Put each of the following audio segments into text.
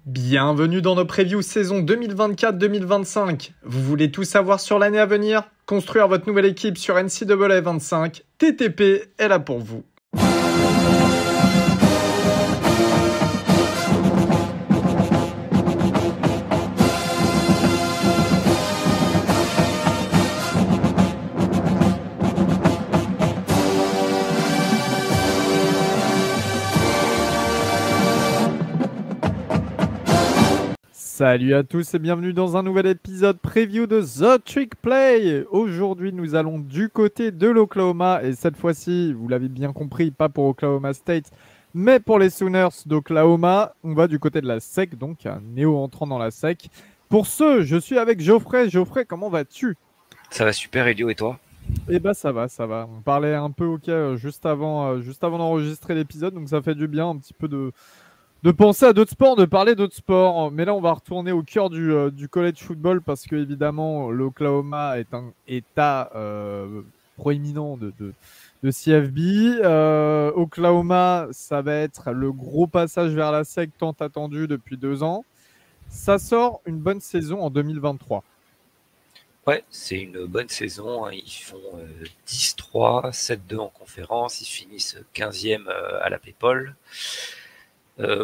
Bienvenue dans nos previews saison 2024-2025. Vous voulez tout savoir sur l'année à venir? Construire votre nouvelle équipe sur NCAA 25, TTP est là pour vous. Salut à tous et bienvenue dans un nouvel épisode preview de The Trick Play. Aujourd'hui, nous allons du côté de l'Oklahoma et cette fois-ci, vous l'avez bien compris, pas pour Oklahoma State, mais pour les Sooners d'Oklahoma. On va du côté de la SEC, donc un néo-entrant dans la SEC. Pour ce, je suis avec Geoffrey. Geoffrey, comment vas-tu? Ça va super, Elio, et toi? Eh ben ça va, ça va. On parlait un peu juste avant d'enregistrer l'épisode, donc ça fait du bien un petit peu de penser à d'autres sports, de parler d'autres sports. Mais là, on va retourner au cœur du college football parce que, évidemment, l'Oklahoma est un état proéminent de CFB. Oklahoma, ça va être le gros passage vers la SEC tant attendu depuis 2 ans. Ça sort une bonne saison en 2023. Ouais, c'est une bonne saison. Ils font 10-3, 7-2 en conférence. Ils finissent 15e à la PayPal.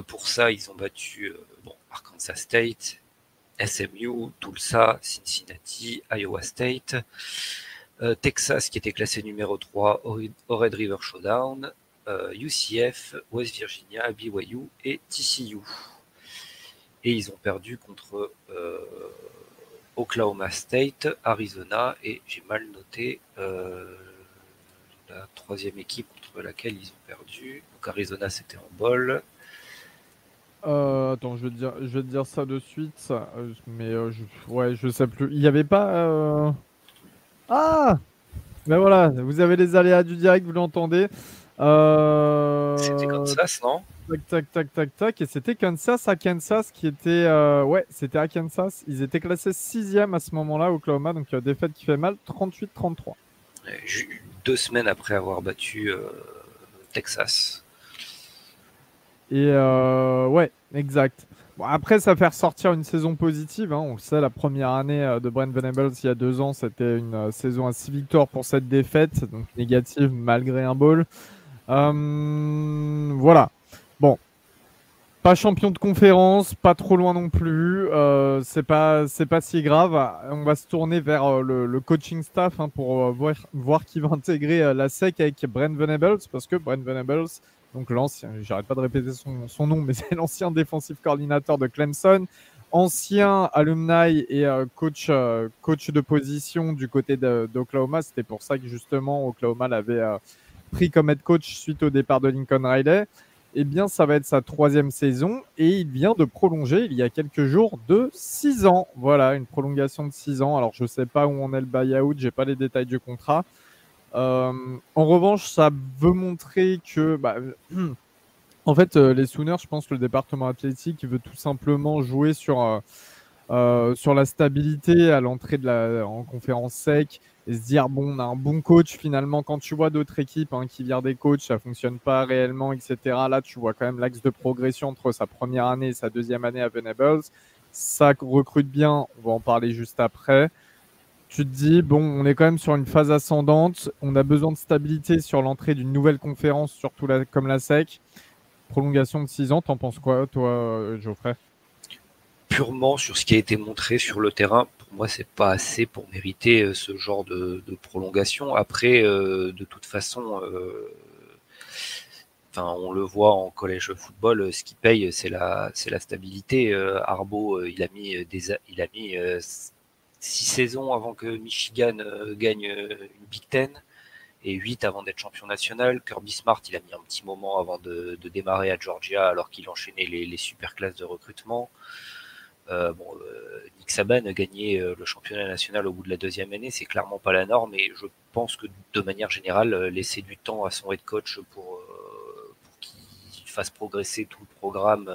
Pour ça, ils ont battu Arkansas State, SMU, Tulsa, Cincinnati, Iowa State, Texas qui était classé numéro 3 au Red River Showdown, UCF, West Virginia, BYU et TCU. Et ils ont perdu contre Oklahoma State, Arizona et j'ai mal noté la troisième équipe contre laquelle ils ont perdu. Donc Arizona c'était en bol. Attends, je vais te dire ça de suite, mais je sais plus. Il n'y avait pas. Ah! Ben voilà, vous avez les aléas du direct, vous l'entendez. C'était Kansas, non? Tac, tac, tac, tac, tac. Et c'était Kansas à Kansas qui était. Ouais, c'était à Kansas. Ils étaient classés 6e à ce moment-là, Oklahoma. Donc, défaite qui fait mal, 38-33. 2 semaines après avoir battu Texas. Et ouais, exact. Bon, après, ça fait ressortir une saison positive. Hein. On le sait, la première année de Brent Venables, il y a 2 ans, c'était une saison à 6 victoires pour cette défaite. Donc, négative malgré un bowl. Voilà. Bon, pas champion de conférence, pas trop loin non plus. C'est pas si grave. On va se tourner vers le coaching staff pour voir qui va intégrer la SEC avec Brent Venables, parce que Brent Venables, donc l'ancien, j'arrête pas de répéter son nom, mais c'est l'ancien défensif coordinateur de Clemson, ancien alumni et coach de position du côté d'Oklahoma. C'était pour ça que justement Oklahoma l'avait pris comme head coach suite au départ de Lincoln Riley. Eh bien, ça va être sa 3e saison et il vient de prolonger il y a quelques jours de 6 ans. Voilà, une prolongation de 6 ans. Alors, je ne sais pas où en est le buy-out, je n'ai pas les détails du contrat. En revanche, ça veut montrer que, en fait, les Sooners, je pense que le département athlétique veut tout simplement jouer sur la stabilité à l'entrée en conférence sec et se dire bon, on a un bon coach finalement. Quand tu vois d'autres équipes qui virent des coachs, ça fonctionne pas réellement, etc. Là, tu vois quand même l'axe de progression entre sa première année et sa deuxième année à Venables. Ça recrute bien, on va en parler juste après. Tu te dis bon, on est quand même sur une phase ascendante. On a besoin de stabilité sur l'entrée d'une nouvelle conférence, surtout comme la SEC. Prolongation de 6 ans, t'en penses quoi, toi, Geoffrey? Purement sur ce qui a été montré sur le terrain, pour moi c'est pas assez pour mériter ce genre de prolongation. Après, de toute façon, on le voit en collège football, ce qui paye c'est la stabilité. Arbo, il a mis 6 saisons avant que Michigan gagne une Big Ten et 8 avant d'être champion national. Kirby Smart, il a mis un petit moment avant de démarrer à Georgia alors qu'il enchaînait les super classes de recrutement. Nick Saban a gagné le championnat national au bout de la 2e année, c'est clairement pas la norme et je pense que de manière générale, laisser du temps à son head coach pour qu'il fasse progresser tout le programme,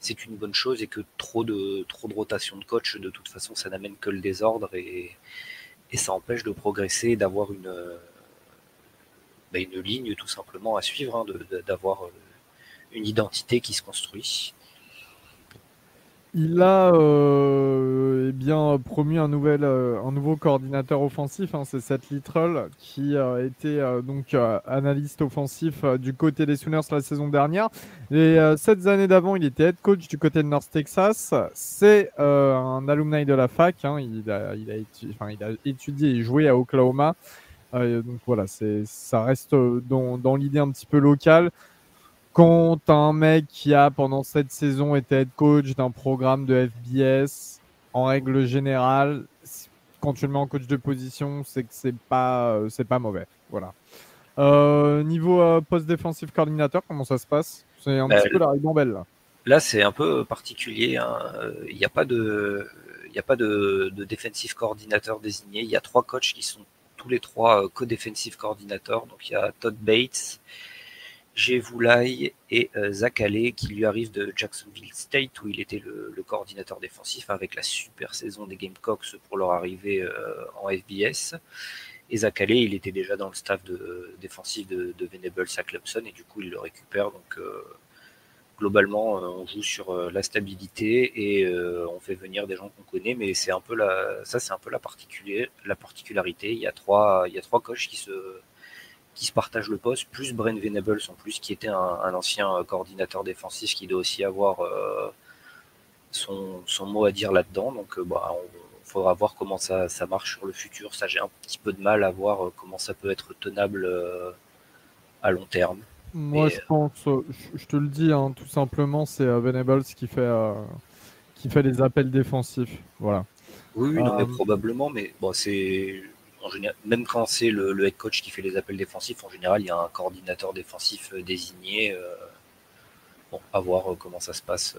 c'est une bonne chose et que trop de rotation de coach, de toute façon, ça n'amène que le désordre et ça empêche de progresser et d'avoir une ligne tout simplement à suivre, d'avoir une identité qui se construit. Il a bien promu un nouveau coordinateur offensif, hein, c'est Seth Littrell, qui était donc analyste offensif du côté des Sooners la saison dernière. Les 7 années d'avant, il était head coach du côté de North Texas. C'est un alumni de la fac, hein, il a étudié et joué à Oklahoma. Donc voilà, ça reste dans l'idée un petit peu locale. Quand t'as un mec qui a pendant cette saison été head coach d'un programme de FBS, en règle générale, quand tu le mets en coach de position, c'est que c'est pas mauvais. Voilà. Niveau post defensive coordinateur, comment ça se passe? C'est un Bah, petit peu la ribambelle là. là, c'est un peu particulier, hein. Il n'y a pas de defensive coordinateur désigné. Il y a 3 coachs qui sont tous les 3 co-defensive coordinators. Donc il y a Todd Bates, Jay Voulay et Zach Alley qui lui arrive de Jacksonville State où il était le coordinateur défensif avec la super saison des Gamecocks pour leur arrivée en FBS. Et Zach Alley, il était déjà dans le staff défensif de Venables à Clemson et du coup il le récupère. Donc globalement, on joue sur la stabilité et on fait venir des gens qu'on connaît, mais c'est un peu la particularité. Il y a 3 coachs qui se partagent le poste, plus Brent Venables en plus, qui était un ancien coordinateur défensif qui doit aussi avoir son mot à dire là-dedans. Donc on faudra voir comment ça marche sur le futur. Ça, j'ai un petit peu de mal à voir comment ça peut être tenable à long terme. Moi, Mais je pense, je te le dis, hein, tout simplement, c'est Venables qui fait les appels défensifs. Voilà. oui, non, mais Euh, probablement, mais bon, c'est en général, même quand c'est le head coach qui fait les appels défensifs, en général, il y a un coordinateur défensif désigné. Bon, à voir comment ça se passe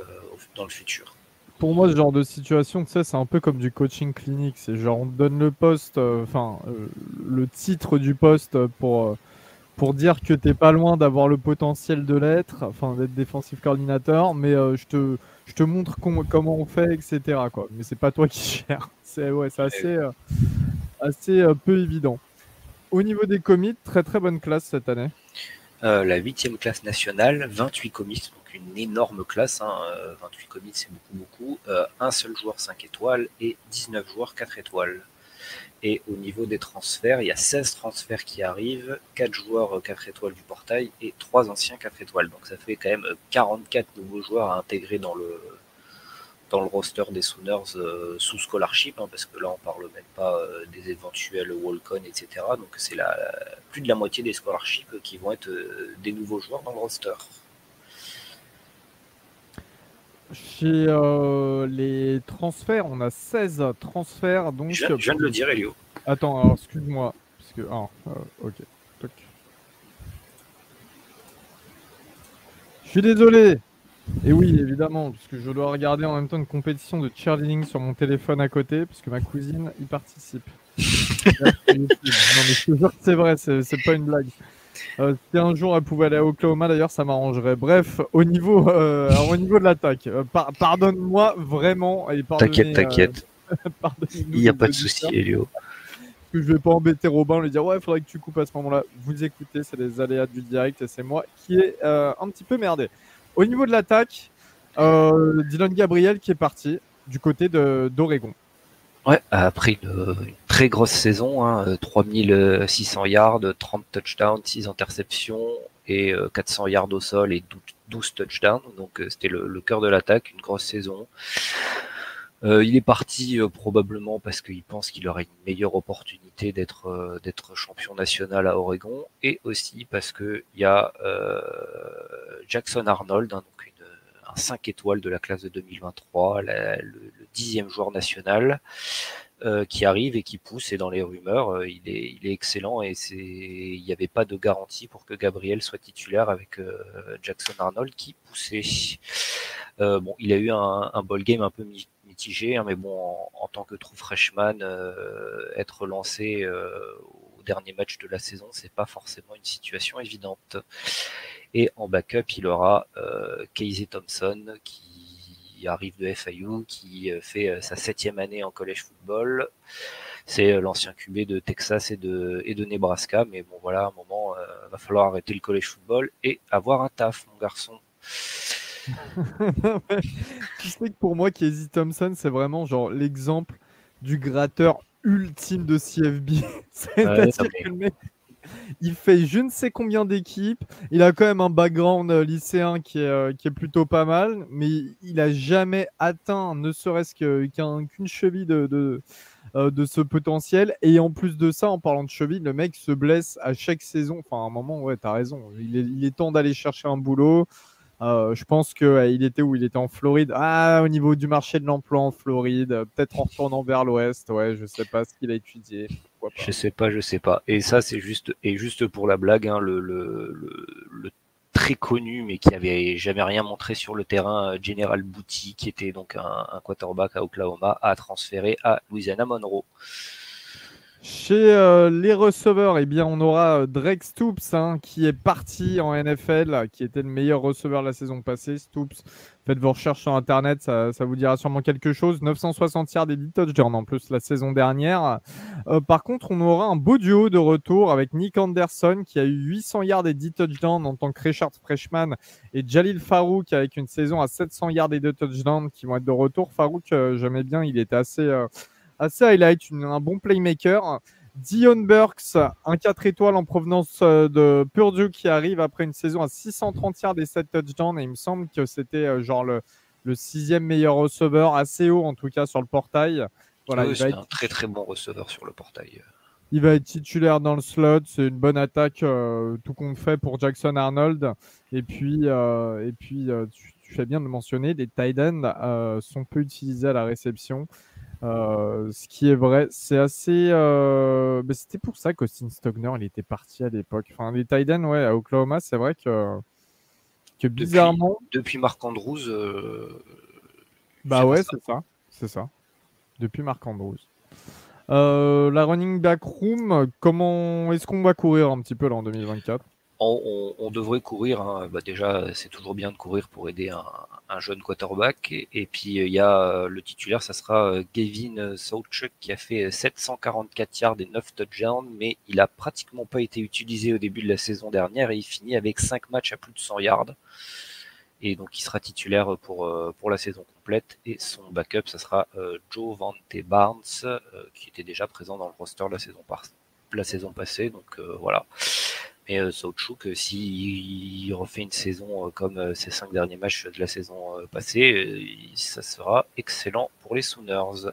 dans le futur. Pour moi, ce genre de situation, tu sais, c'est un peu comme du coaching clinique. C'est genre, on te donne le poste, le titre du poste pour dire que t'es pas loin d'avoir le potentiel de l'être, enfin, d'être défensif coordinateur, mais je te montre comment on fait, etc., quoi. Mais c'est pas toi qui gères. C'est assez peu évident. Au niveau des commits, très très bonne classe cette année. La 8e classe nationale, 28 commits, donc une énorme classe, hein, 28 commits c'est beaucoup, un seul joueur 5 étoiles et 19 joueurs 4 étoiles. Et au niveau des transferts, il y a 16 transferts qui arrivent, 4 joueurs 4 étoiles du portail et 3 anciens 4 étoiles. Donc ça fait quand même 44 nouveaux joueurs à intégrer dans le roster des Sooners sous scholarship, hein, parce que là on parle même pas des éventuels walk-on, etc. Donc c'est plus de la moitié des scholarships qui vont être des nouveaux joueurs dans le roster. Chez les transferts, on a 16 transferts, donc... Je viens de le dire, Elio. Attends, alors excuse-moi. Parce que... ok. Toc. Je suis désolé. Et oui, évidemment, parce que je dois regarder en même temps une compétition de cheerleading sur mon téléphone à côté, parce que ma cousine y participe. Non, mais je te jure que c'est vrai, c'est pas une blague. Si un jour elle pouvait aller à Oklahoma, d'ailleurs, ça m'arrangerait. Bref, alors, au niveau de l'attaque, pardonne-moi vraiment et T'inquiète, t'inquiète. pardonnez-nous Il n'y a les pas de souci, auditeurs, Elio. que je vais pas embêter Robin, lui dire ouais, il faudrait que tu coupes à ce moment-là. Vous écoutez, c'est les aléas du direct et c'est moi qui ai un petit peu merdé. Au niveau de l'attaque, Dylan Gabriel qui est parti du côté d'Oregon. Ouais, après une très grosse saison, hein, 3600 yards, 30 touchdowns, 6 interceptions et 400 yards au sol et 12 touchdowns. Donc c'était le cœur de l'attaque, une grosse saison. Il est parti probablement parce qu'il pense qu'il aurait une meilleure opportunité d'être champion national à Oregon et aussi parce que il y a Jackson Arnold, hein, donc un 5 étoiles de la classe de 2023, le 10e joueur national, qui arrive et qui pousse. Et dans les rumeurs, il est excellent et il n'y avait pas de garantie pour que Gabriel soit titulaire avec Jackson Arnold qui poussait. Bon, il a eu un ball game un peu mitigé, hein, mais bon, en tant que true freshman, être lancé au dernier match de la saison, c'est pas forcément une situation évidente. Et en backup, il aura Casey Thompson qui arrive de FIU, qui fait sa 7e année en college football. C'est l'ancien QB de Texas et de Nebraska, mais bon voilà, à un moment, va falloir arrêter le college football et avoir un taf, mon garçon. Tu sais que pour moi, Casey Thompson, c'est vraiment genre l'exemple du gratteur ultime de CFB. Ouais, non, C'est-à-dire mais que le mec, il fait je ne sais combien d'équipes. Il a quand même un background lycéen qui est plutôt pas mal, mais il a jamais atteint ne serait-ce qu'une cheville de ce potentiel. Et en plus de ça, en parlant de cheville, le mec se blesse à chaque saison. Enfin, à un moment, ouais, t'as raison. Il est temps d'aller chercher un boulot. Je pense qu'il était où? Il était en Floride. Ah, au niveau du marché de l'emploi en Floride, peut-être en retournant vers l'Ouest. Ouais, je sais pas ce qu'il a étudié. Pourquoi je pas. sais pas, je sais pas. Et ça, c'est juste pour la blague, hein, le très connu, mais qui avait jamais rien montré sur le terrain, General Booty, qui était donc un quarterback à Oklahoma, a transféré à Louisiana Monroe. Chez les receveurs, eh bien, on aura Drake Stoops qui est parti en NFL, qui était le meilleur receveur la saison passée. Stoops, faites vos recherches sur Internet, ça vous dira sûrement quelque chose. 960 yards et 10 touchdowns en plus la saison dernière. Par contre, on aura un beau duo de retour avec Nick Anderson qui a eu 800 yards et 10 touchdowns en tant que Richard Freshman et Jalil Farouk avec une saison à 700 yards et 2 touchdowns qui vont être de retour. Farouk, j'aimais bien, il était assez highlight, un bon playmaker. Dion Burks, un 4 étoiles en provenance de Purdue qui arrive après une saison à 630 yards et 7 touchdowns. Et il me semble que c'était genre le sixième meilleur receveur, assez haut en tout cas sur le portail. Voilà, Oui, c'est un très très bon receveur sur le portail. il va être titulaire dans le slot. C'est une bonne attaque, tout compte fait pour Jackson Arnold. Et puis, tu fais bien de le mentionner, les tight ends sont peu utilisés à la réception. Ce qui est vrai, c'est assez. Mais c'était pour ça qu'Austin Stogner, il était parti à l'époque. Enfin, les tight ends, ouais, à Oklahoma, c'est vrai que Depuis, bizarrement. depuis Marc Andrews, Bah c'est pas ouais, ça. c'est ça. C'est ça. Depuis Mark Andrews. La running back room, comment est-ce qu'on va courir un petit peu là en 2024? On devrait courir, hein. Bah, déjà, c'est toujours bien de courir pour aider un jeune quarterback. Et puis, il y a le titulaire, ça sera Gavin Sawchuk qui a fait 744 yards et 9 touchdowns, mais il a pratiquement pas été utilisé au début de la saison dernière et il finit avec 5 matchs à plus de 100 yards. Et donc, il sera titulaire pour la saison complète. Et son backup, ça sera Joe Vante Barnes, qui était déjà présent dans le roster la saison passée. Donc, voilà. Mais Sawchuk, s'il refait une saison comme ses 5 derniers matchs de la saison passée, ça sera excellent pour les Sooners.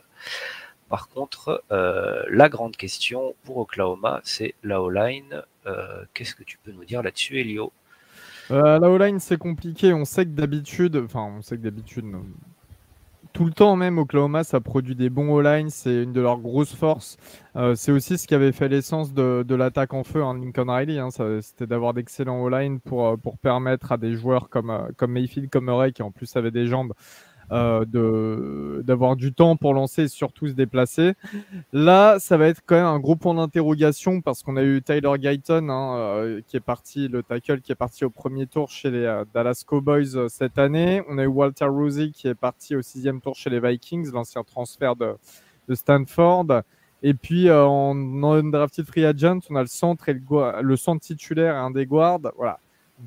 Par contre, la grande question pour Oklahoma, c'est la O-line. Qu'est-ce que tu peux nous dire là-dessus, Elio? La O-line, c'est compliqué. On sait que d'habitude, non, tout le temps même, Oklahoma, ça produit des bons O-line. C'est une de leurs grosses forces. C'est aussi ce qui avait fait l'essence de l'attaque en feu, hein, Lincoln Riley. C'était d'avoir d'excellents O-line pour permettre à des joueurs comme Mayfield, comme Murray, qui en plus avaient des jambes, d'avoir du temps pour lancer et surtout se déplacer. Là, ça va être quand même un gros point d'interrogation parce qu'on a eu Tyler Guyton, qui est parti, le tackle qui est parti au premier tour chez les Dallas Cowboys cette année. On a eu Walter Rousey qui est parti au sixième tour chez les Vikings, l'ancien transfert de Stanford. Et puis en undrafted free agent, on a le centre et le centre titulaire et un des guards. Voilà.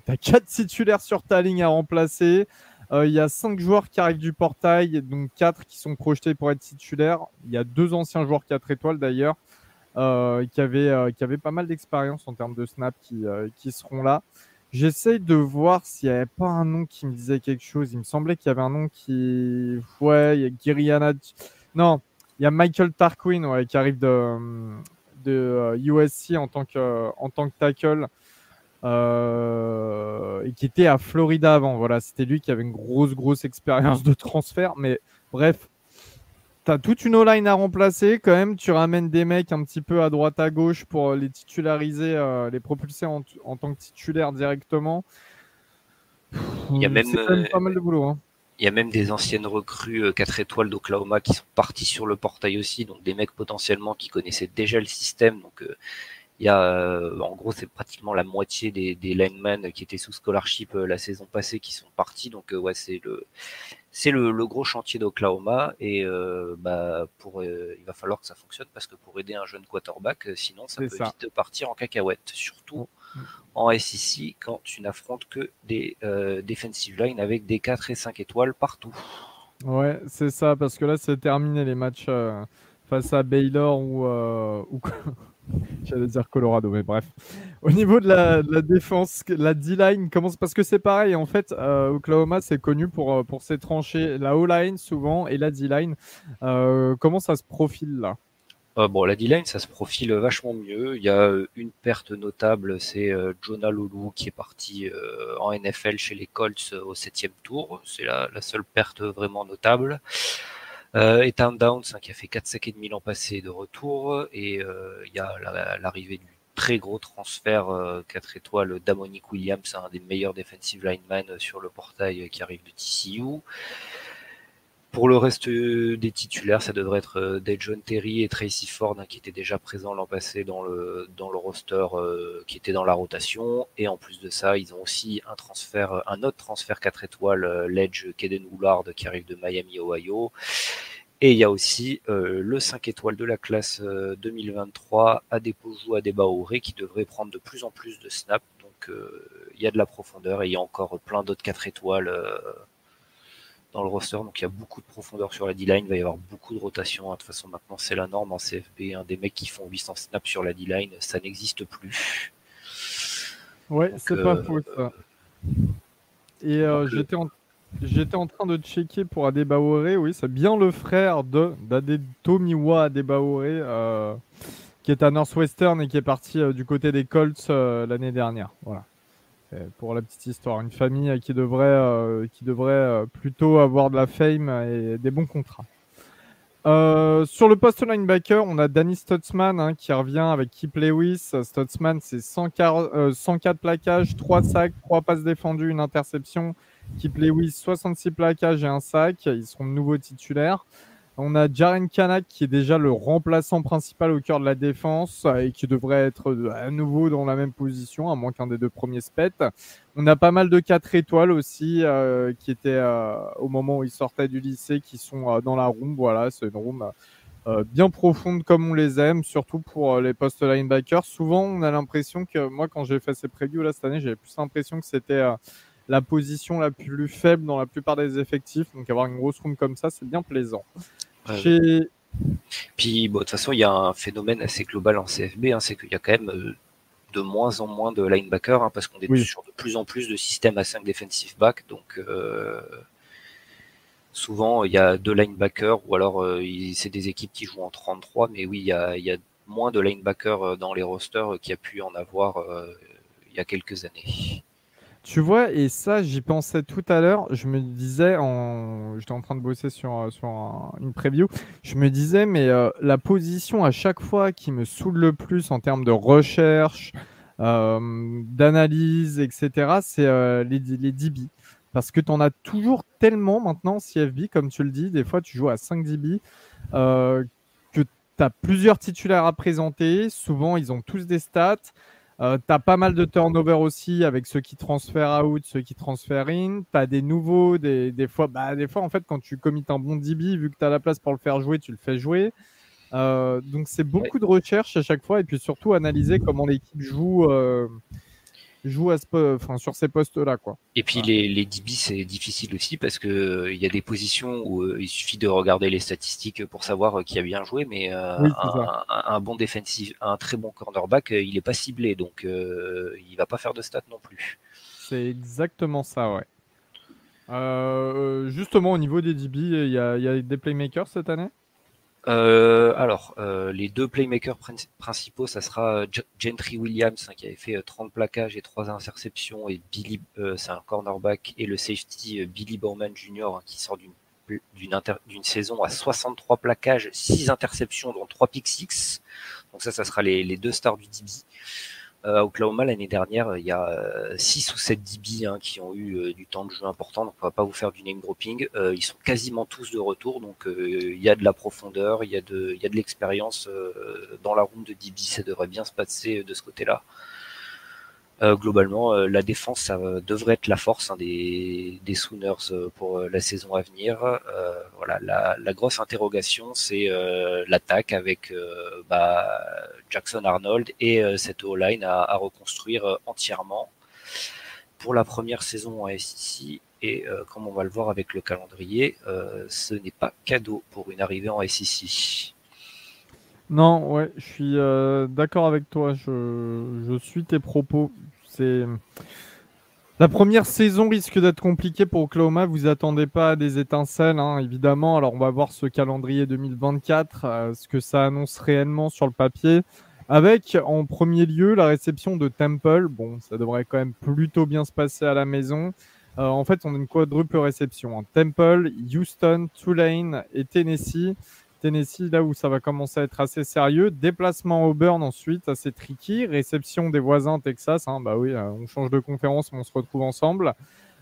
Tu as 4 titulaires sur ta ligne à remplacer. Il y a 5 joueurs qui arrivent du portail, donc 4 qui sont projetés pour être titulaires. Il y a 2 anciens joueurs 4 étoiles d'ailleurs, qui avaient pas mal d'expérience en termes de snap qui seront là. J'essaye de voir s'il n'y avait pas un nom qui me disait quelque chose. Il me semblait qu'il y avait un nom qui. Ouais, il y a Giriana. Non, il y a Michael Tarquin, ouais, qui arrive de USC en tant que tackle. Et qui était à Florida avant. Voilà, c'était lui qui avait une grosse expérience de transfert. Mais bref, tu as toute une O-line à remplacer. Quand même, tu ramènes des mecs un petit peu à droite à gauche pour les titulariser, les propulser en tant que titulaire directement. Il y a même, C'est quand même pas mal de boulot. Hein. il y a même des anciennes recrues 4 étoiles d'Oklahoma qui sont parties sur le portail aussi, donc des mecs potentiellement qui connaissaient déjà le système. Donc, il y a, en gros, c'est pratiquement la moitié des linemen qui étaient sous scholarship la saison passée qui sont partis. Donc, ouais, c'est le gros chantier d'Oklahoma et il va falloir que ça fonctionne parce que pour aider un jeune quarterback, sinon ça C'est peut ça. vite partir en cacahuète. Surtout en SEC quand tu n'affrontes que des defensive line avec des 4 et 5 étoiles partout. Ouais, c'est ça, parce que là, c'est terminé les matchs face à Baylor ou j'allais dire Colorado, mais bref. Au niveau de la défense, la D-line, parce que c'est pareil, en fait, Oklahoma, c'est connu pour ses tranchées, la O-line souvent et la D-line. Comment ça se profile là? Bon, la D-line, ça se profile vachement mieux. Il y a une perte notable, c'est Jonah Lulu qui est parti en NFL chez les Colts au 7e tour. C'est la seule perte vraiment notable. Ethan Downs, qui a fait 4 sacs et demi l'an passé de retour. Et il y a l'arrivée du très gros transfert 4 étoiles d'Amonique Williams, un des meilleurs defensive linemen sur le portail qui arrive de TCU. Pour le reste des titulaires, ça devrait être Dejon Terry et Tracy Ford, qui étaient déjà présents l'an passé dans le roster, qui était dans la rotation. Et en plus de ça, ils ont aussi un autre transfert 4 étoiles, l'Edge Kaden Woolard, qui arrive de Miami, Ohio. Et il y a aussi le 5 étoiles de la classe 2023, Adepoju Adebaore, qui devrait prendre de plus en plus de snaps. Donc il y a de la profondeur et il y a encore plein d'autres 4 étoiles dans le roster, donc il y a beaucoup de profondeur sur la D-line, il va y avoir beaucoup de rotation. De toute façon, maintenant, c'est la norme en CFB. Des mecs qui font 800 snaps sur la D-line, ça n'existe plus. Ouais, c'est pas faux ça. Et j'étais en train de checker pour Adebaore, oui, c'est bien le frère d'Adetomiwa Adebaore, qui est à Northwestern et qui est parti du côté des Colts l'année dernière. Voilà. Pour la petite histoire, une famille qui devrait plutôt avoir de la fame et des bons contrats. Sur le poste linebacker, on a Danny Stutzman qui revient avec Kip Lewis. Stutzman, c'est 104 plaquages, 3 sacs, 3 passes défendues, une interception. Kip Lewis, 66 plaquages et un sac. Ils seront de nouveaux titulaires. On a Jaren Kanak qui est déjà le remplaçant principal au cœur de la défense et qui devrait être à nouveau dans la même position, à moins qu'un des deux premiers se pète. On a pas mal de 4 étoiles aussi qui étaient au moment où ils sortaient du lycée, qui sont dans la room. Voilà, c'est une room bien profonde comme on les aime, surtout pour les postes linebackers. Souvent, on a l'impression que, moi, quand j'ai fait ces previews là cette année, j'avais plus l'impression que c'était la position la plus faible dans la plupart des effectifs. Donc, avoir une grosse room comme ça, c'est bien plaisant. Puis, bon, de toute façon, il y a un phénomène assez global en CFB, c'est qu'il y a quand même de moins en moins de linebackers, parce qu'on est sur de plus en plus de systèmes à 5 defensive back. Donc, souvent, il y a 2 linebackers, ou alors c'est des équipes qui jouent en 33. Mais oui, il y a moins de linebackers dans les rosters qu'il y a pu en avoir il y a quelques années. Tu vois, et ça, j'y pensais tout à l'heure. Je me disais, j'étais en train de bosser sur une preview. Je me disais, mais la position à chaque fois qui me saoule le plus en termes de recherche, d'analyse, etc., c'est les DB. Parce que tu en as toujours tellement maintenant, CFB, comme tu le dis. Des fois, tu joues à 5 DB, que tu as plusieurs titulaires à présenter. Souvent, ils ont tous des stats. Tu as pas mal de turnover aussi avec ceux qui transfèrent out, ceux qui transfèrent in. Tu as des nouveaux, des fois, en fait, quand tu commites un bon DB, vu que tu as la place pour le faire jouer, tu le fais jouer. Donc, c'est beaucoup de recherche à chaque fois et puis surtout analyser comment l'équipe joue sur ces postes-là, quoi. Et puis les DB, c'est difficile aussi parce que il y a des positions où il suffit de regarder les statistiques pour savoir qui a bien joué, mais un bon défensif, un très bon cornerback, il est pas ciblé, donc il va pas faire de stats non plus. C'est exactement ça, ouais. Justement, au niveau des DB, il y a des playmakers cette année? Les 2 playmakers principaux, ça sera Gentry Williams, qui avait fait 30 plaquages et 3 interceptions, et Billy, c'est un cornerback, et le safety Billy Bowman Jr., qui sort d'une saison à 63 plaquages, 6 interceptions, dont 3 pick six. Donc ça sera les 2 stars du DB. À Oklahoma, l'année dernière, il y a 6 ou 7 DB qui ont eu du temps de jeu important, donc on va pas vous faire du name dropping. Ils sont quasiment tous de retour, donc il y a de la profondeur, il y a de l'expérience dans la room de DB, ça devrait bien se passer de ce côté-là. Globalement, la défense, ça devrait être la force des Sooners pour la saison à venir. Voilà, la grosse interrogation, c'est l'attaque avec Jackson Arnold et cette O-line à reconstruire entièrement pour la première saison en SEC. Et comme on va le voir avec le calendrier, ce n'est pas cadeau pour une arrivée en SEC. Non, ouais, je suis d'accord avec toi. Je suis tes propos. C'est la première saison risque d'être compliquée pour Oklahoma. Vous attendez pas à des étincelles, hein, évidemment. Alors on va voir ce calendrier 2024, ce que ça annonce réellement sur le papier. Avec en premier lieu la réception de Temple. Bon, ça devrait quand même plutôt bien se passer à la maison. En fait, on a une quadruple réception, hein. Temple, Houston, Tulane et Tennessee. Tennessee, là où ça va commencer à être assez sérieux. Déplacement Auburn ensuite, assez tricky. Réception des voisins Texas. Hein, bah oui, on change de conférence, mais on se retrouve ensemble.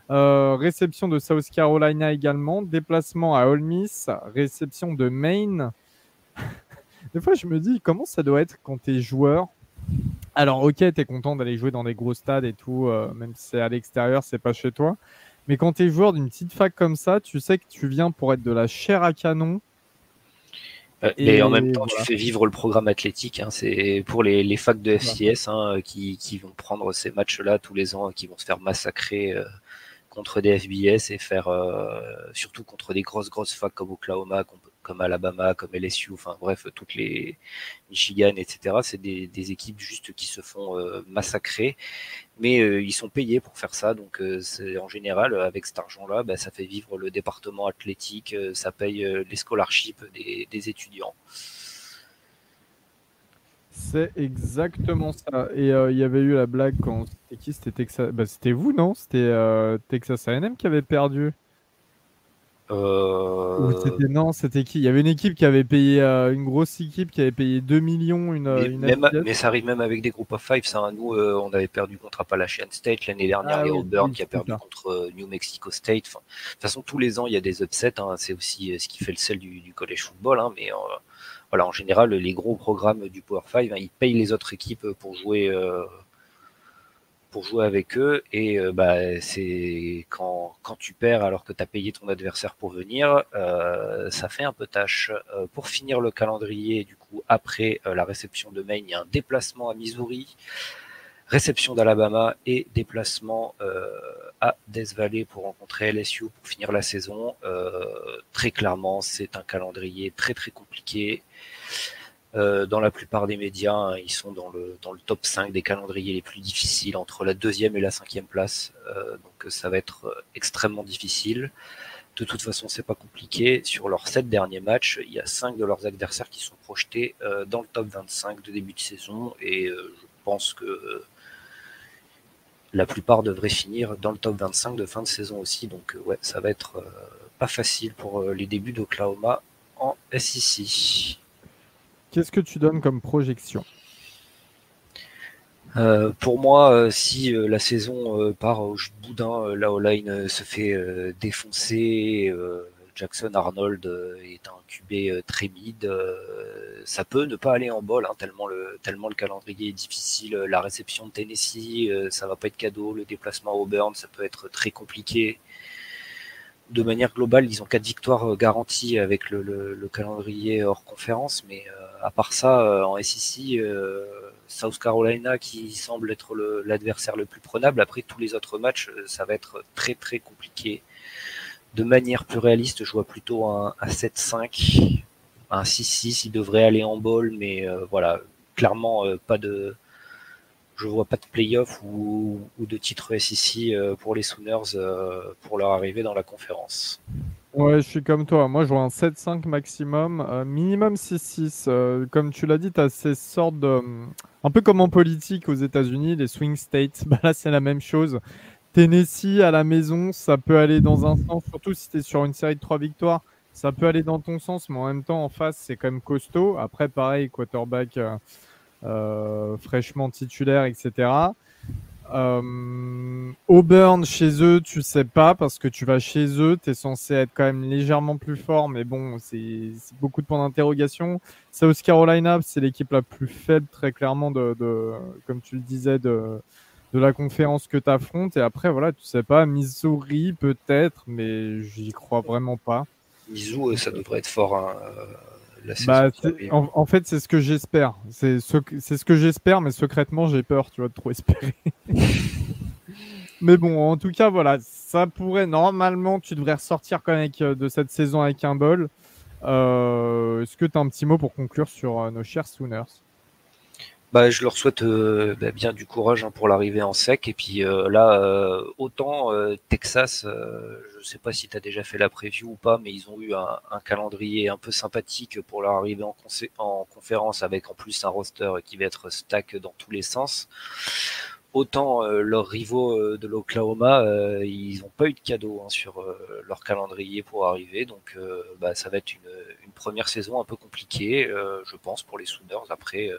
Réception de South Carolina également. Déplacement à Ole Miss. Réception de Maine. Des fois, je me dis, comment ça doit être quand tu es joueur. Alors, ok, tu es content d'aller jouer dans des gros stades et tout, même si c'est à l'extérieur, c'est pas chez toi. Mais quand tu es joueur d'une petite fac comme ça, tu sais que tu viens pour être de la chair à canon. Mais en même Et temps, tu voilà. fais vivre le programme athlétique. Hein. C'est pour les facs de FCS qui vont prendre ces matchs-là tous les ans, qui vont se faire massacrer contre des FBS et faire surtout contre des grosses facs comme Oklahoma, comme Alabama, comme LSU, enfin bref, toutes les Michigan, etc. C'est des équipes juste qui se font massacrer, mais ils sont payés pour faire ça, donc c'est en général avec cet argent-là, bah, ça fait vivre le département athlétique, ça paye les scholarships des étudiants. C'est exactement ça. Et il y avait eu la blague quand c'était qui? C'était Texas. Bah, c'était vous, non? C'était Texas A&M qui avait perdu. Ou Euh, c'était non, c'était qui? Il y avait une équipe qui avait payé une grosse équipe qui avait payé 2 millions une FBS. mais ça arrive même avec des groupes of five. Ça, nous, on avait perdu contre Appalachian State l'année dernière. Il Ah y a oui, Auburn oui, qui a c'est perdu ça. contre New Mexico State. Enfin, de toute façon, tous les ans, il y a des upsets. Hein. C'est aussi ce qui fait le sel du college football. Hein. Mais voilà, en général, les gros programmes du Power 5, hein, ils payent les autres équipes pour jouer avec eux. Et c'est quand tu perds alors que tu as payé ton adversaire pour venir, ça fait un peu tâche. Pour finir le calendrier, du coup, après la réception de Maine, il y a un déplacement à Missouri, réception d'Alabama et déplacement à Death Valley pour rencontrer LSU pour finir la saison. Très clairement, c'est un calendrier très compliqué. Dans la plupart des médias, hein, ils sont dans le top 5 des calendriers les plus difficiles, entre la deuxième et la cinquième place. Donc ça va être extrêmement difficile. De toute façon, c'est pas compliqué. Sur leurs 7 derniers matchs, il y a 5 de leurs adversaires qui sont projetés dans le top 25 de début de saison. Et je pense que la plupart devraient finir dans le top 25 de fin de saison aussi. Donc ouais, ça va être pas facile pour les débuts d'Oklahoma en SEC. Qu'est-ce que tu donnes comme projection? Pour moi, si la saison part au jus de boudin, la O-line se fait défoncer, Jackson Arnold est un QB très mid, ça peut ne pas aller en bol, hein, tellement le calendrier est difficile. La réception de Tennessee, ça va pas être cadeau. Le déplacement à Auburn, ça peut être très compliqué. De manière globale, ils ont 4 victoires garanties avec le calendrier hors conférence, mais à part ça, en SEC, South Carolina qui semble être l'adversaire le plus prenable. Après tous les autres matchs, ça va être très compliqué. De manière plus réaliste, je vois plutôt un 7-5, un 6-6. Il devrait aller en ball, mais voilà, clairement pas de, je vois pas de playoff ou de titre SEC pour les Sooners pour leur arrivée dans la conférence. Ouais, je suis comme toi. Moi, je vois un 7-5 maximum, minimum 6-6. Comme tu l'as dit, tu as ces sortes de. Un peu comme en politique aux États-Unis, les swing states. Bah là, c'est la même chose. Tennessee à la maison, ça peut aller dans un sens, surtout si tu es sur une série de 3 victoires. Ça peut aller dans ton sens, mais en même temps, en face, c'est quand même costaud. Après, pareil, quarterback fraîchement titulaire, etc. Auburn chez eux, tu sais pas parce que tu vas chez eux, tu es censé être quand même légèrement plus fort, mais bon, c'est beaucoup de points d'interrogation. South Carolina, c'est l'équipe la plus faible, très clairement, comme tu le disais, de de la conférence que tu affrontes. Et après, voilà, tu sais pas, Missouri peut-être, mais j'y crois vraiment pas. Mizzou, ça devrait être fort hein, la saison Bah, qui arrive. en fait, c'est ce que j'espère. C'est ce que j'espère, mais secrètement, j'ai peur, tu vois, de trop espérer. Mais bon, en tout cas, voilà, ça pourrait, normalement, tu devrais ressortir quand même de cette saison avec un bol. Est-ce que tu as un petit mot pour conclure sur nos chers Sooners? Bah, je leur souhaite bien du courage hein, pour l'arrivée en sec. Et puis là, autant Texas, je sais pas si tu as déjà fait la preview ou pas, mais ils ont eu un calendrier un peu sympathique pour leur arrivée en conférence, avec en plus un roster qui va être stack dans tous les sens. Autant leurs rivaux de l'Oklahoma, ils n'ont pas eu de cadeau hein, sur leur calendrier pour arriver. Donc ça va être une première saison un peu compliquée, je pense, pour les Sooners. Après,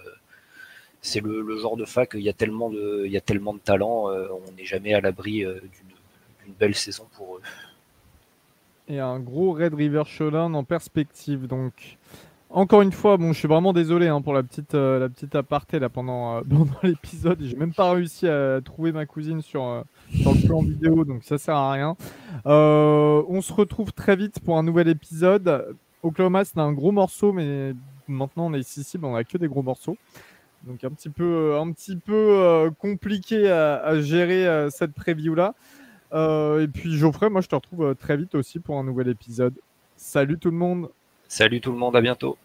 c'est le genre de fac, il y a tellement de talent, on n'est jamais à l'abri d'une belle saison pour eux. Et un gros Red River Showdown en perspective. Donc, encore une fois, bon, je suis vraiment désolé hein, pour la petite aparté là pendant, pendant l'épisode. J'ai même pas réussi à trouver ma cousine sur le plan vidéo, donc ça sert à rien. On se retrouve très vite pour un nouvel épisode. Oklahoma, c'est un gros morceau, mais maintenant on est ici, on a que des gros morceaux. Donc un petit peu compliqué à gérer cette preview-là. Et puis Geoffrey, moi je te retrouve très vite aussi pour un nouvel épisode. Salut tout le monde! Salut tout le monde, à bientôt.